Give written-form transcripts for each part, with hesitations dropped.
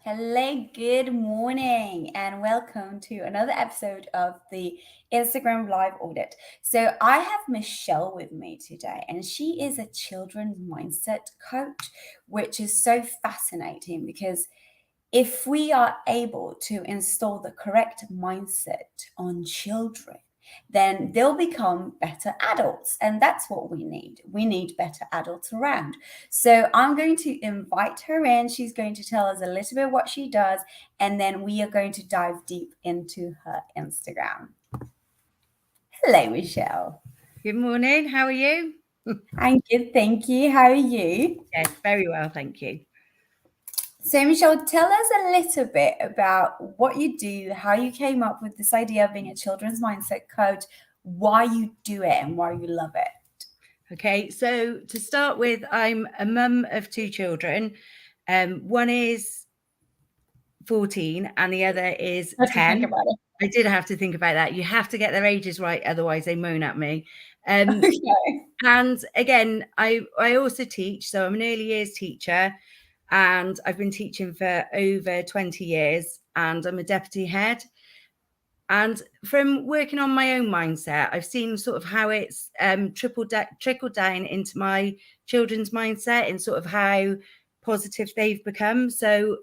Hello, good morning, and welcome to another episode of the Instagram Live Audit. So, I have Michelle with me today, and she is a children's mindset coach, which is so fascinating because if we are able to install the correct mindset on children, then they'll become better adults. And that's what we need. We need better adults around. So I'm going to invite her in. She's going to tell us a little bit what she does. And then we are going to dive deep into her Instagram. Hello, Michelle. Good morning. How are you? I'm good. Thank you. How are you? Yes, very well, thank you. So, Michelle, tell us a little bit about what you do, how you came up with this idea of being a children's mindset coach, why you do it, and why you love it. Okay, so to start with, I'm a mum of two children. One is 14 and the other is What do you think 10. about I did have to think about that. You have to get their ages right, otherwise they moan at me. it? Okay. And again, I also teach, so I'm an early years teacher, and I've been teaching for over 20 years, and I'm a deputy head. And from working on my own mindset, I've seen sort of how it's trickled down into my children's mindset and sort of how positive they've become. So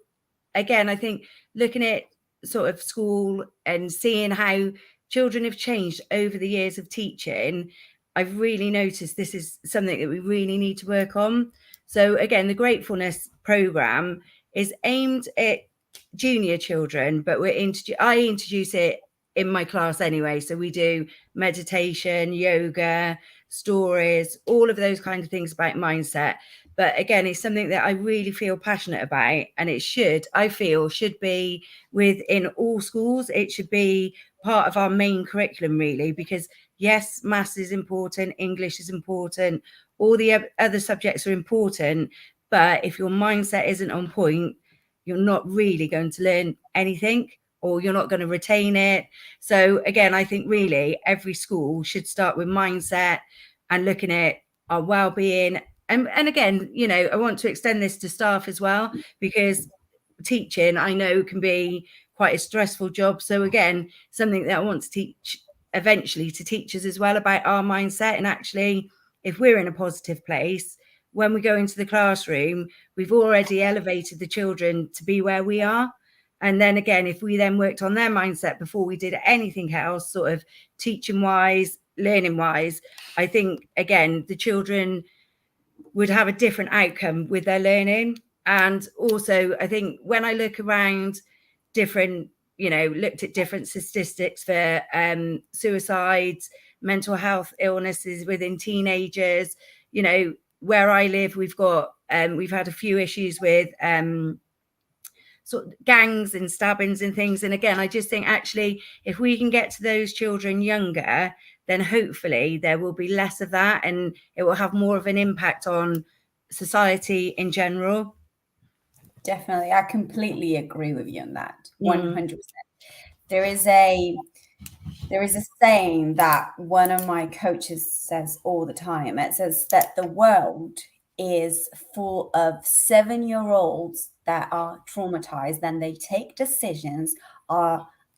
again, I think looking at sort of school and seeing how children have changed over the years of teaching, I've really noticed this is something that we really need to work on. So again, the gratefulness program is aimed at junior children, but I introduce it in my class anyway. So we do meditation, yoga, stories, all of those kinds of things about mindset. But again, it's something that I really feel passionate about, and I feel should be within all schools. It should be part of our main curriculum, really, because yes, maths is important, English is important, all the other subjects are important. But if your mindset isn't on point, you're not really going to learn anything, or you're not going to retain it. So again, I think really every school should start with mindset and looking at our well-being. And again, I want to extend this to staff as well, because teaching, I know, can be quite a stressful job. So again, something that I want to teach eventually to teachers as well, about our mindset. And actually, if we're in a positive place, when we go into the classroom, we've already elevated the children to be where we are. And then again, if we then worked on their mindset before we did anything else, sort of teaching wise, learning wise, I think again, the children would have a different outcome with their learning. And also, I think when I look around looked at different statistics for suicides, mental health illnesses within teenagers, where I live, we've had a few issues with sort of gangs and stabbings and things. And again, I just think actually, if we can get to those children younger, then hopefully there will be less of that, and it will have more of an impact on society in general. Definitely. I completely agree with you on that. 100%. There is a saying that one of my coaches says all the time. It says that the world is full of 7-year-olds that are traumatized, and they take decisions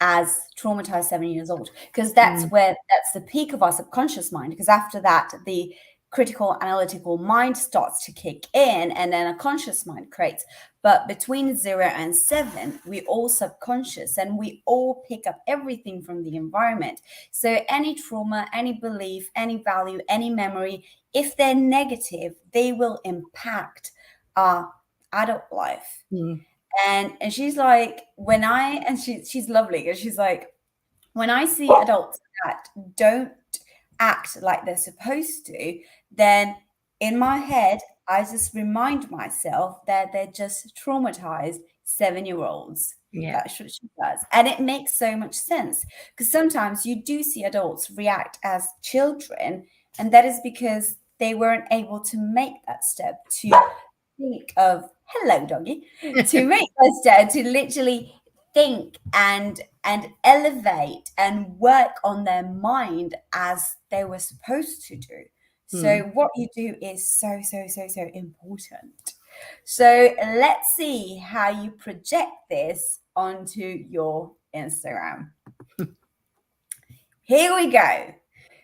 as traumatized 7 years old, because that's the peak of our subconscious mind, because after that the critical analytical mind starts to kick in, and then a conscious mind creates. But between 0 and 7, we all subconscious, and we all pick up everything from the environment. So any trauma, any belief, any value, any memory, if they're negative, they will impact our adult life. And she's like, she's lovely, because she's like, when I see adults that don't act like they're supposed to, then in my head, I just remind myself that they're just traumatized 7-year-olds. Yeah. That's what she does. And it makes so much sense, because sometimes you do see adults react as children, and that is because they weren't able to make that step to think of, hello, doggy, to make that step, to literally think and elevate and work on their mind as they were supposed to do. So what you do is so important. So let's see how you project this onto your Instagram. Here we go.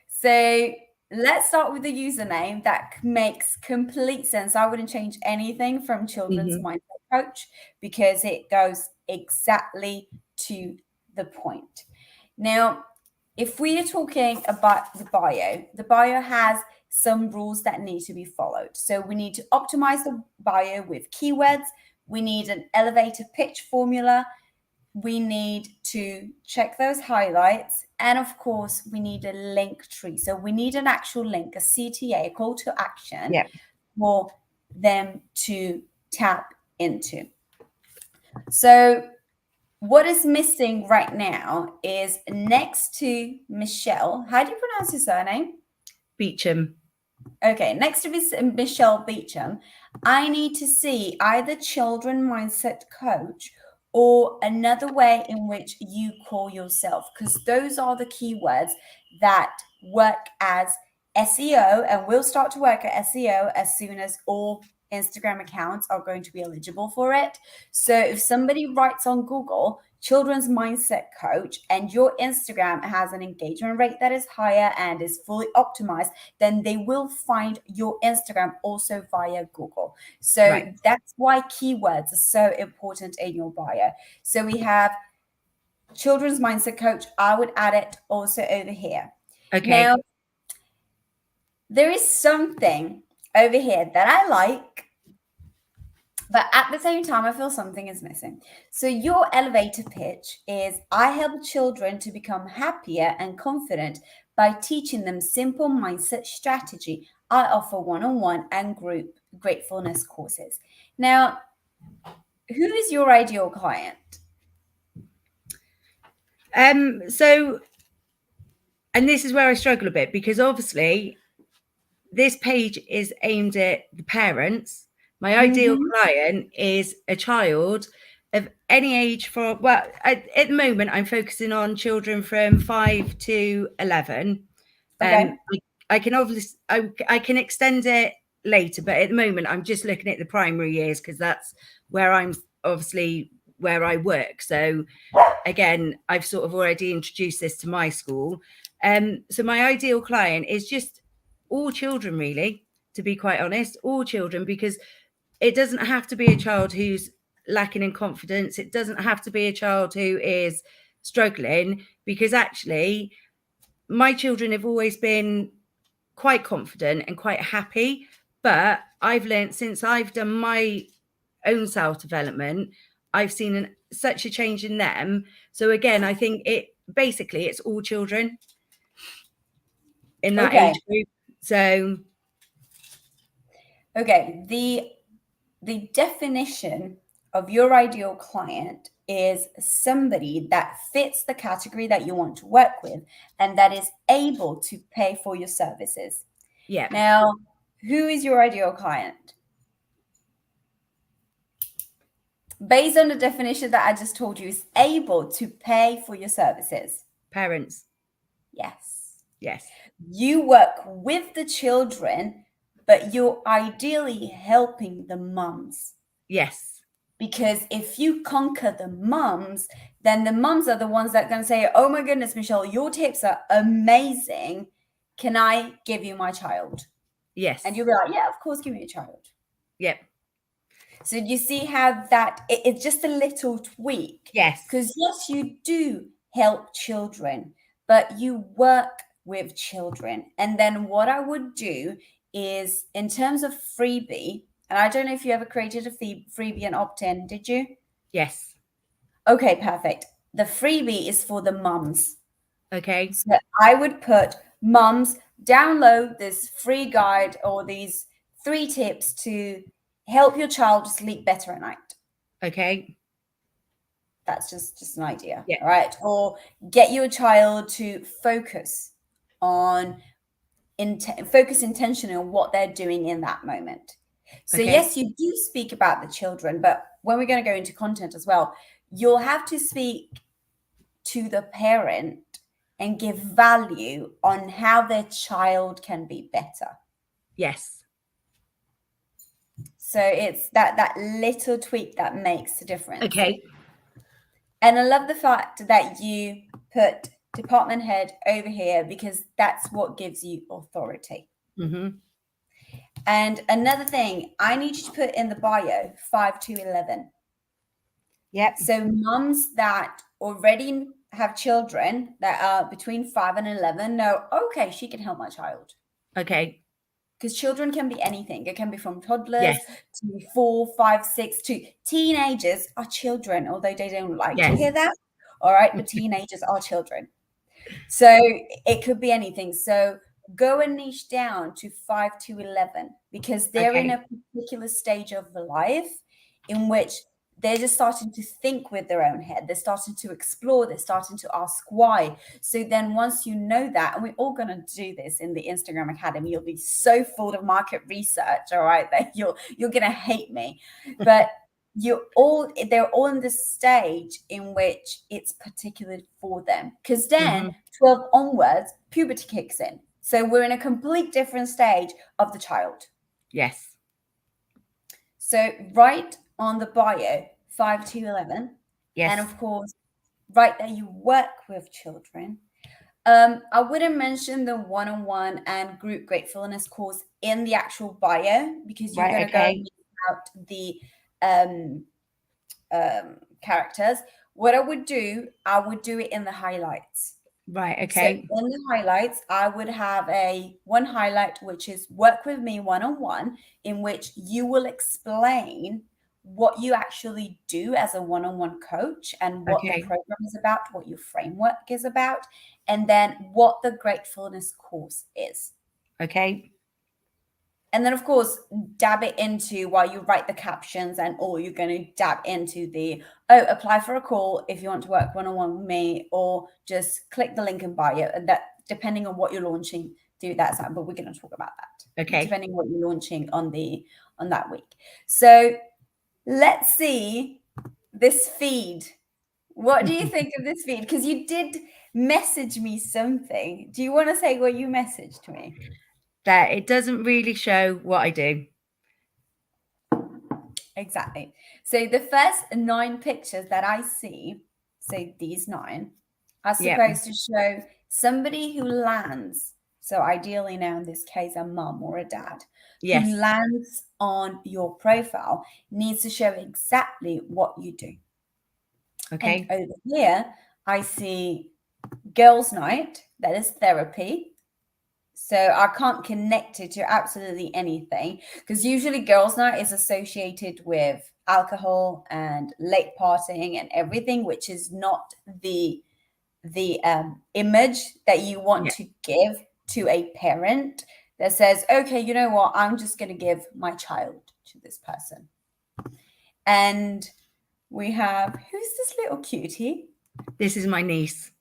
So let's start with the username. That makes complete sense. I wouldn't change anything from Children's Mindset Coach because it goes exactly to the point. Now, if we are talking about the bio has some rules that need to be followed. So we need to optimize the bio with keywords. We need an elevator pitch formula. We need to check those highlights. And of course, we need a link tree. So we need an actual link, a CTA, a call to action for them to tap into. So what is missing right now is next to Michelle. How do you pronounce your surname? Beecham. Okay, next to Michelle Beecham, I need to see either Children Mindset Coach or another way in which you call yourself, because those are the keywords that work as SEO and will start to work at SEO as soon as all Instagram accounts are going to be eligible for it. So if somebody writes on Google Children's Mindset Coach and your Instagram has an engagement rate that is higher and is fully optimized, then they will find your Instagram also via Google. So that's why keywords are so important in your bio. So we have Children's Mindset Coach. I would add it also over here. Okay. Now, there is something over here that I like, but at the same time, I feel something is missing. So your elevator pitch is, I help children to become happier and confident by teaching them simple mindset strategy. I offer one-on-one and group gratefulness courses. Now, who is your ideal client? So, and this is where I struggle a bit, because obviously this page is aimed at the parents. My ideal client is a child of any age at the moment, I'm focusing on children from 5 to 11. Okay. I can obviously, I can extend it later, but at the moment I'm just looking at the primary years because that's where I'm obviously where I work. So again, I've sort of already introduced this to my school. So my ideal client is just all children, really, to be quite honest, all children, because it doesn't have to be a child who's lacking in confidence. It doesn't have to be a child who is struggling, because actually my children have always been quite confident and quite happy. But I've learned, since I've done my own self-development, I've seen such a change in them. So again, I think it's all children in that age group. So okay, the definition of your ideal client is somebody that fits the category that you want to work with and that is able to pay for your services. Yeah. Now, who is your ideal client? Based on the definition that I just told you, is able to pay for your services. Parents. Yes. Yes. You work with the children, but you're ideally helping the mums. Yes. Because if you conquer the mums, then the mums are the ones that are going to say, oh my goodness, Michelle, your tips are amazing. Can I give you my child? Yes. And you'll be like, yeah, of course, give me a child. Yep. So you see how that it's just a little tweak. Yes. Because yes, you do help children, but you work with children. And then what I would do is, in terms of freebie, and I don't know if you ever created a freebie and opt-in, did you? Yes. Okay, perfect. The freebie is for the mums. Okay. So I would put, mums, download this free guide or these 3 tips to help your child sleep better at night. Okay. That's just an idea. Yeah. All right. Or get your child to focus on focus intentionally on what they're doing in that moment. So yes, you do speak about the children, but when we're going to go into content as well, you'll have to speak to the parent and give value on how their child can be better. Yes. So it's that little tweak that makes a difference. Okay. And I love the fact that you put department head over here, because that's what gives you authority. Mm-hmm. And another thing, I need you to put in the bio 5 to 11. Yep. So mums that already have children that are between 5 and 11 know, okay, she can help my child. Okay. Because children can be anything. It can be from toddlers Yes. to 4, 5, 6 to teenagers are children, although they don't like to hear that. All right, but teenagers are children. So it could be anything. So go and niche down to 5 to 11, because they're in a particular stage of life in which they're just starting to think with their own head. They're starting to explore. They're starting to ask why. So then once you know that, and we're all going to do this in the Instagram Academy, you'll be so full of market research, all right, that you're going to hate me. But they're all in this stage in which it's particular for them, because then 12 onwards, puberty kicks in. So we're in a complete different stage of the child. Yes. So write on the bio 5 to 11. Yes. And of course, write that you work with children. I wouldn't mention the one-on-one and group gratefulness course in the actual bio, because you're going to go and out the characters. What I would do it in the highlights. Right. Okay. So in the highlights, I would have one highlight, which is work with me one-on-one, in which you will explain what you actually do as a one-on-one coach and what the program is about, what your framework is about, and then what the gratefulness course is. Okay. And then, of course, dab it into, while you write the captions and all, you're going to dab into apply for a call if you want to work one-on-one with me, or just click the link in bio. And that, depending on what you're launching, do that. But we're going to talk about that. Okay. Depending on what you're launching on that week. So let's see this feed. What do you think of this feed? Because you did message me something. Do you want to say what you messaged me? That it doesn't really show what I do. Exactly. So the first 9 pictures that I see, so these 9, are supposed to show somebody who lands. So ideally now in this case, a mum or a dad who lands on your profile needs to show exactly what you do. Okay. And over here, I see girls' night, that is therapy. So I can't connect it to absolutely anything, because usually girls' night is associated with alcohol and late partying and everything, which is not the image that you want to give to a parent that says, okay, you know what, I'm just going to give my child to this person. And we have, who's this little cutie? This is my niece.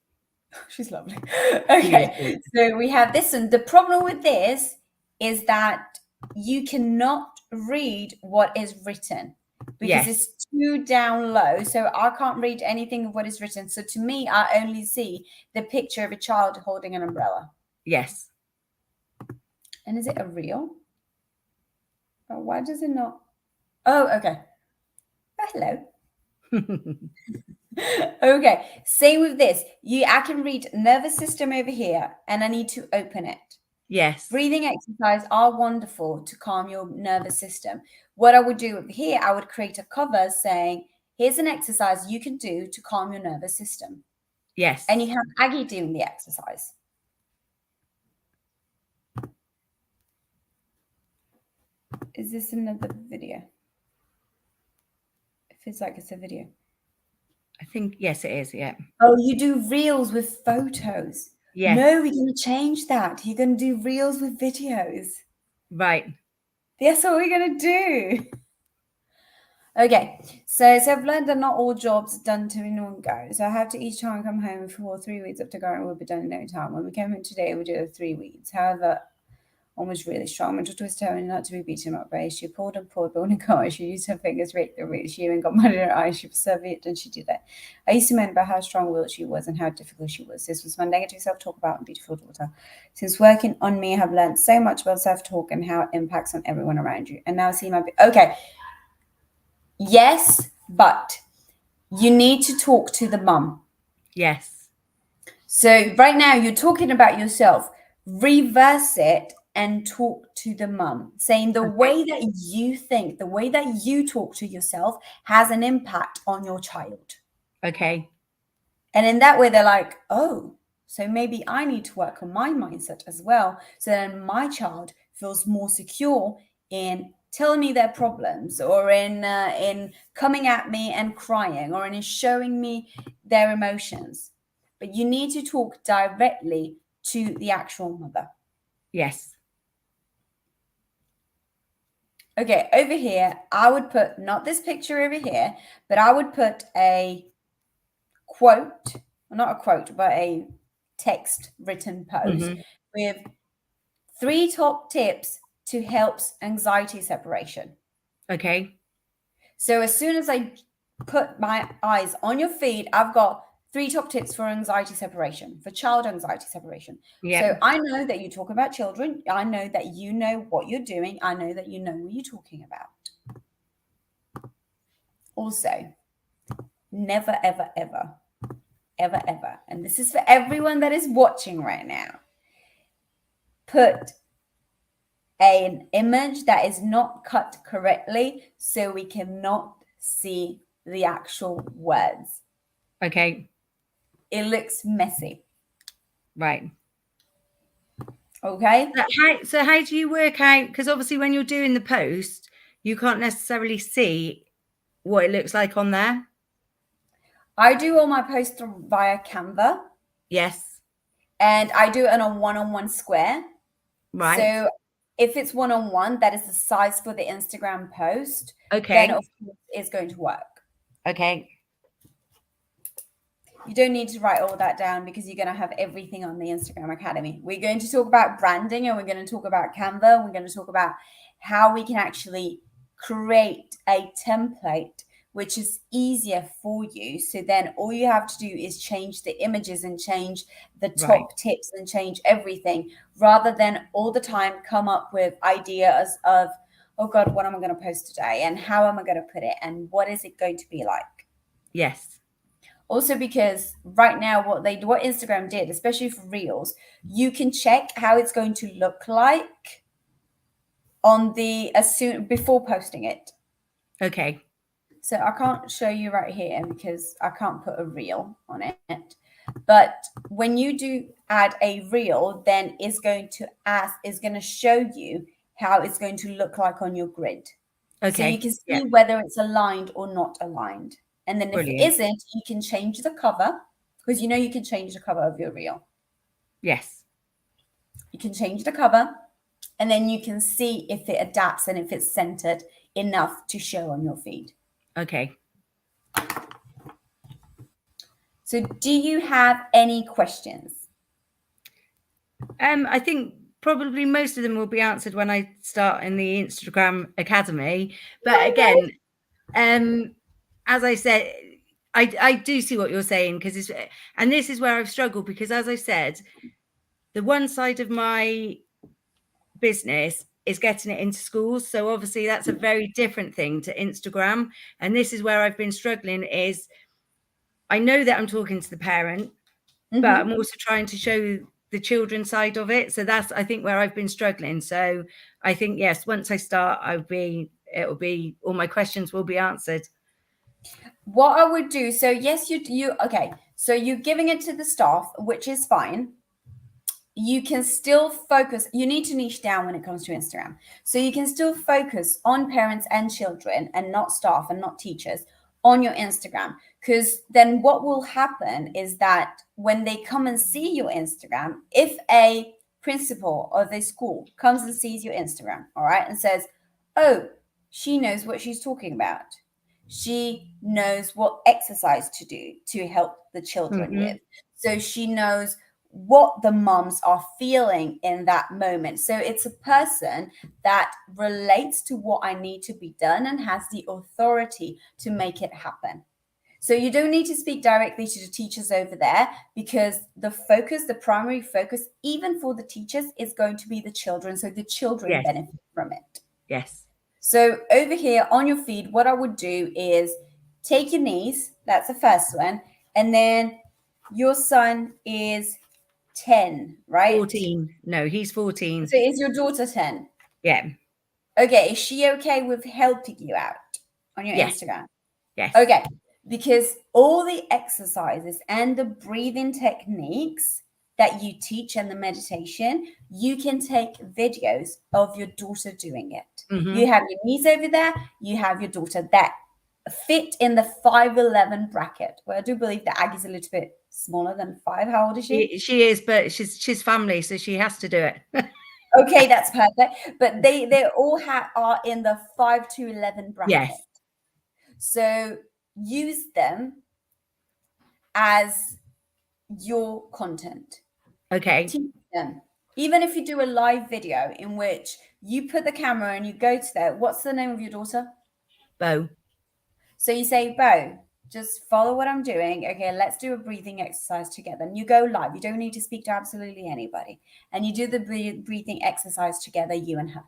She's lovely. Okay, so we have this one. The problem with this is that you cannot read what is written, because it's too down low. So I can't read anything of what is written. So to me, I only see the picture of a child holding an umbrella. Yes. And is it a reel? Oh, why does it not? Oh, okay. Oh, hello. Okay, same with this. I can read nervous system over here, and I need to open it. Yes. Breathing exercises are wonderful to calm your nervous system. What I would do over here, I would create a cover saying, here's an exercise you can do to calm your nervous system. Yes. And you have Aggie doing the exercise. Is this another video? It feels like it's a video. I think, yes, it is. Yeah. Oh, you do reels with photos. Yes. No, we're going to change that. You're going to do reels with videos. Right. That's what we're going to do. Okay. So I've learned that not all jobs are done in one go. So I have to each time come home for 3 weeks up to go, and will be done in no time. When we came in today, we did 3 weeks. However, One was really strong. My daughter was determined not to be beaten up by. She pulled and pulled, but when it got, she used her fingers to reach. She even got mud in her eyes. She persevered and she did that. I used to moan about how strong-willed she was and how difficult she was. This was my negative self-talk about my beautiful daughter. Since working on me, I have learned so much about self-talk and how it impacts on everyone around you. And now I see my... Okay. Yes, but you need to talk to the mum. Yes. So right now you're talking about yourself. Reverse it and talk to the mum, saying the way that you think, the way that you talk to yourself has an impact on your child. Okay. And in that way, they're like, oh, so maybe I need to work on my mindset as well. So then my child feels more secure in telling me their problems, or in coming at me and crying, or in showing me their emotions. But you need to talk directly to the actual mother. Yes. Okay, over here, I would put, not this picture over here, but I would put a quote, well, not a quote, but a text written post with 3 top tips to help anxiety separation. Okay. So as soon as I put my eyes on your feed, I've got 3 top tips for anxiety separation, for child anxiety separation. Yeah. So I know that you talk about children. I know that you know what you're doing. I know that you know what you're talking about. Also, never, ever, ever, ever, ever, and this is for everyone that is watching right now, put an image that is not cut correctly so we cannot see the actual words. Okay. It looks messy. Right. Okay. So how do you work out? Because obviously when you're doing the post, you can't necessarily see what it looks like on there. I do all my posts via Canva. Yes. And I do it on a one-on-one square. Right. So if it's one-on-one, that is the size for the Instagram post. Okay. Then of course it's going to work. Okay. You don't need to write all that down because you're going to have everything on the Instagram Academy. We're going to talk about branding, and we're going to talk about Canva. We're going to talk about how we can actually create a template which is easier for you. So then all you have to do is change the images and change the top tips and change everything, rather than all the time come up with ideas of, oh God, what am I going to post today? And how am I going to put it? And what is it going to be like? Yes. Also, because right now what Instagram did, especially for Reels, you can check how it's going to look like on before posting it. Okay. So I can't show you right here because I can't put a reel on it. But when you do add a reel, then it's going to show you how it's going to look like on your grid. Okay. So you can see whether it's aligned or not aligned. And then Brilliant. If it isn't, you can change the cover, because you can change the cover of your reel. Yes. You can change the cover, and then you can see if it adapts and if it's centered enough to show on your feed. Okay. So do you have any questions? I think probably most of them will be answered when I start in the Instagram Academy. But again, as I said, I do see what you're saying, because this is where I've struggled, because as I said, the one side of my business is getting it into schools. So obviously that's a very different thing to Instagram. And this is where I've been struggling, is I know that I'm talking to the parent, but I'm also trying to show the children's side of it. So that's, I think, where I've been struggling. So I think, yes, once I start, it'll be all my questions will be answered. What I would do, so yes, okay, so you're giving it to the staff, which is fine. You can still focus. You need to niche down when it comes to Instagram. So you can still focus on parents and children and not staff and not teachers on your Instagram. Because then what will happen is that when they come and see your Instagram, if a principal of a school comes and sees your Instagram, all right, and says, oh, she knows what she's talking about. She knows what exercise to do to help the children with. So she knows what the moms are feeling in that moment. So it's a person that relates to what I need to be done and has the authority to make it happen. So you don't need to speak directly to the teachers over there, because the focus, the primary focus, even for the teachers, is going to be the children. So the children benefit from it. Yes. So over here on your feed, what I would do is take your niece, that's the first one, and then your son is 10, right? 14. No, he's 14. So is your daughter 10? Yeah. Okay, is she okay with helping you out on your Instagram? Yes. Okay, because all the exercises and the breathing techniques that you teach and the meditation, you can take videos of your daughter doing it. You have your niece over there, you have your daughter that fit in the 5'11" bracket. Well, I do believe that Aggie's a little bit smaller than 5. How old is she? She is, but she's family, so she has to do it. Okay, that's perfect. But they all are in the 5 to 11 bracket. Yes. So use them as your content. Okay. Teach them. Even if you do a live video in which you put the camera and you go to there. What's the name of your daughter? Bo. So you say, Bo, just follow what I'm doing. Okay, let's do a breathing exercise together. And you go live. You don't need to speak to absolutely anybody. And you do the breathing exercise together, you and her.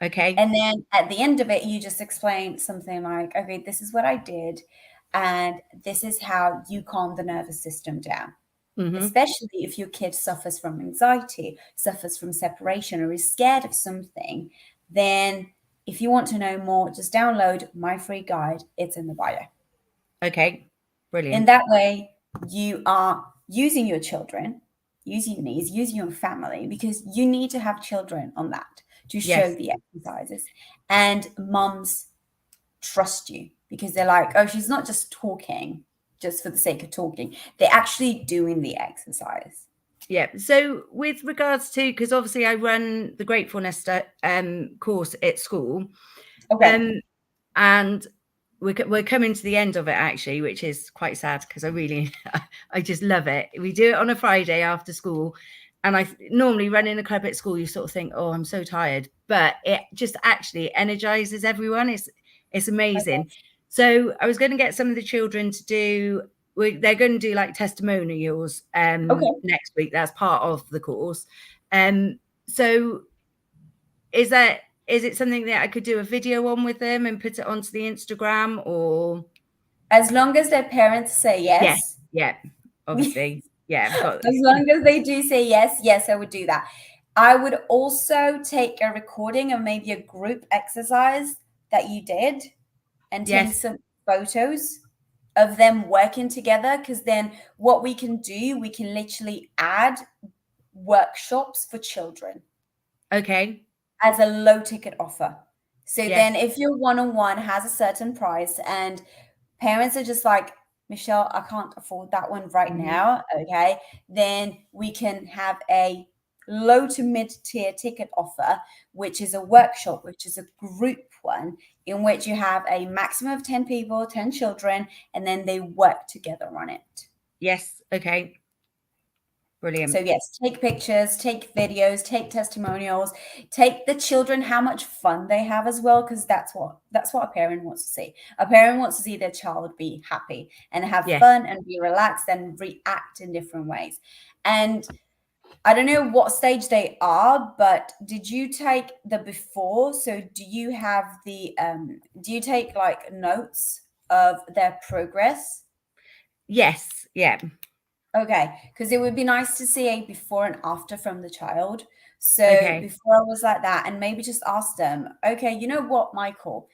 Okay. And then at the end of it, you just explain something like, okay, this is what I did. And this is how you calm the nervous system down. Especially if your kid suffers from anxiety, suffers from separation, or is scared of something, then if you want to know more, just download my free guide. It's in the bio. Okay, brilliant. In that way, you are using your children, using your niece, using your family, because you need to have children on that to show the exercises. And mums trust you because they're like, oh, she's not just talking just for the sake of talking. They're actually doing the exercise. Yeah. So with regards to, because obviously I run the Grateful Nesta course at school. Okay. And we're coming to the end of it actually, which is quite sad because I just love it. We do it on a Friday after school. And I normally run in a club at school, you sort of think, oh, I'm so tired. But it just actually energizes everyone. It's amazing. Okay. So I was going to get some of the children to do, they're going to do like testimonials next week. That's part of the course. So is it something that I could do a video on with them and put it onto the Instagram, or? As long as their parents say yes. Yeah, obviously. Yeah. As long as they do say yes, I would do that. I would also take a recording of maybe a group exercise that you did and take some photos of them working together, because then what we can do, we can literally add workshops for children. Okay. As a low ticket offer. So then if your one-on-one has a certain price and parents are just like, Michelle, I can't afford that one right now. Okay. Then we can have a low to mid tier ticket offer, which is a workshop, which is a group one in which you have a maximum of 10 people, 10 children, and then they work together on it. Yes. Okay. Brilliant. So yes, take pictures, take videos, take testimonials, take the children how much fun they have as well, because that's what a parent wants to see. A parent wants to see their child be happy and have fun and be relaxed and react in different ways. And I don't know what stage they are, but did you take the before? So do you have the do you take like notes of their progress? Yes. Yeah. Okay, because it would be nice to see a before and after from the child. So before I was like that, and maybe just ask them, okay, you know what, Michael,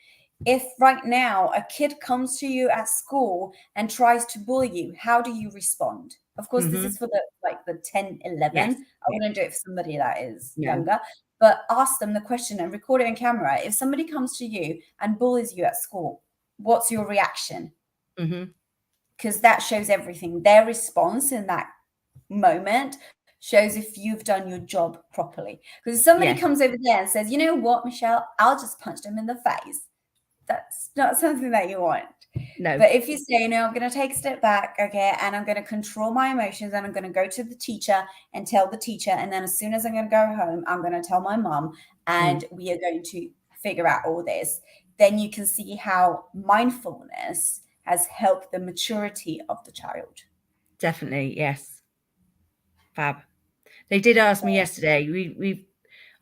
if right now a kid comes to you at school and tries to bully you, how do you respond? Of course, this is for the 10, 11. Yes. I wouldn't do it for somebody that is younger, but ask them the question and record it on camera. If somebody comes to you and bullies you at school, what's your reaction? Because that shows everything. Their response in that moment shows if you've done your job properly. Because if somebody comes over there and says, you know what, Michelle, I'll just punch them in the face. that's not something that you want. No. But if you say, no, I'm going to take a step back, okay, and I'm going to control my emotions, and I'm going to go to the teacher and tell the teacher, and then as soon as I'm going to go home, I'm going to tell my mom, and we are going to figure out all this, then you can see how mindfulness has helped the maturity of the child. Definitely, yes. Fab. They did ask me yesterday,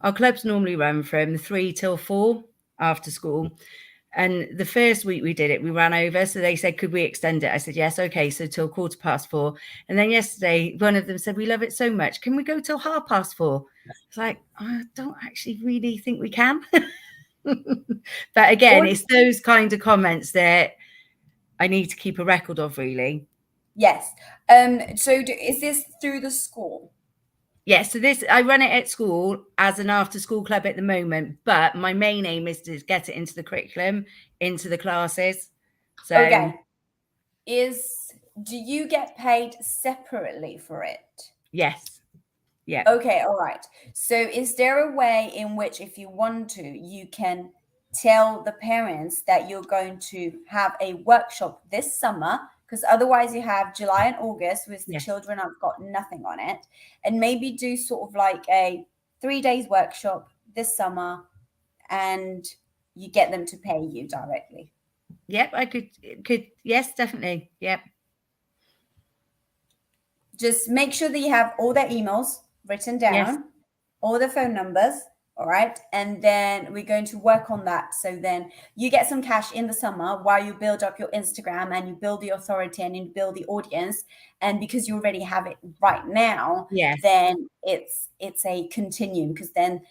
our clubs normally run from 3 till 4 after school. And the first week we did it, we ran over. So they said, could we extend it? I said, yes. Okay. So till 4:15. And then yesterday, one of them said, we love it so much. Can we go till 4:30? It's like, I don't actually really think we can. But again, it's those kind of comments that I need to keep a record of, really. Yes. So is this through the school? Yes, so I run it at school as an after-school club at the moment, but my main aim is to get it into the curriculum, into the classes. So, okay. Do you get paid separately for it? Yes. Yeah. Okay, all right. So is there a way in which, if you want to, you can tell the parents that you're going to have a workshop this summer? Because otherwise you have July and August with the children have got nothing on it, and maybe do sort of like a 3 days workshop this summer, and you get them to pay you directly. Yep, I could, yes, definitely. Yep. Just make sure that you have all their emails written down, all the phone numbers. All right. And then we're going to work on that. So then you get some cash in the summer while you build up your Instagram and you build the authority and you build the audience. And because you already have it right now, then it's a continuum, because then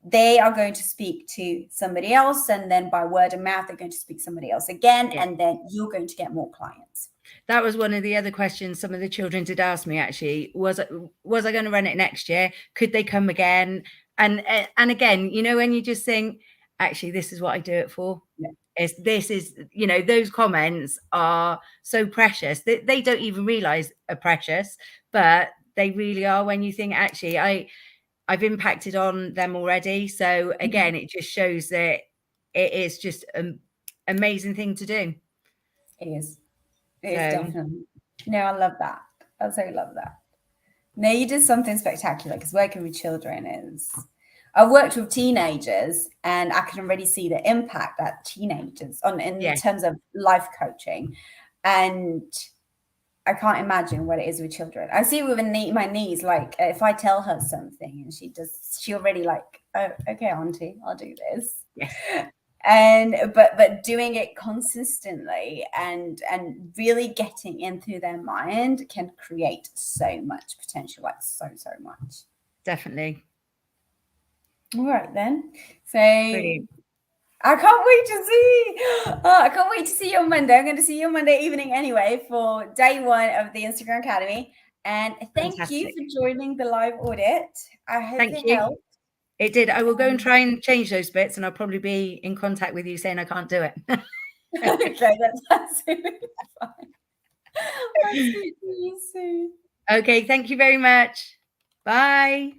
they are going to speak to somebody else. And then by word of mouth, they're going to speak to somebody else again. And then you're going to get more clients. That was one of the other questions some of the children did ask me, actually. Was I going to run it next year? Could they come again? And again, you know, when you just think, actually, this is what I do it for. This is, you know, those comments are so precious that they don't even realize are precious, but they really are when you think, actually, I've impacted on them already. So again, it just shows that it is just an amazing thing to do. It is. It is definitely. No, I love that. I so love that. No, you did something spectacular, because working with children is. I've worked with teenagers, and I can already see the impact that teenagers in terms of life coaching, and I can't imagine what it is with children. I see it with my niece. Like if I tell her something and she already like, oh, okay, auntie, I'll do this. Yes. And but doing it consistently and really getting into their mind can create so much potential, like so much. Definitely. All right then. So brilliant. I can't wait to see. I can't wait to see you on Monday. I'm going to see you on Monday evening anyway for day 1 of the Instagram Academy. And thank you for joining the live audit. I hope it helped. It did. I will go and try and change those bits, and I'll probably be in contact with you saying I can't do it. Okay, that's absolutely fine. I'll speak to you soon. Okay, thank you very much. Bye.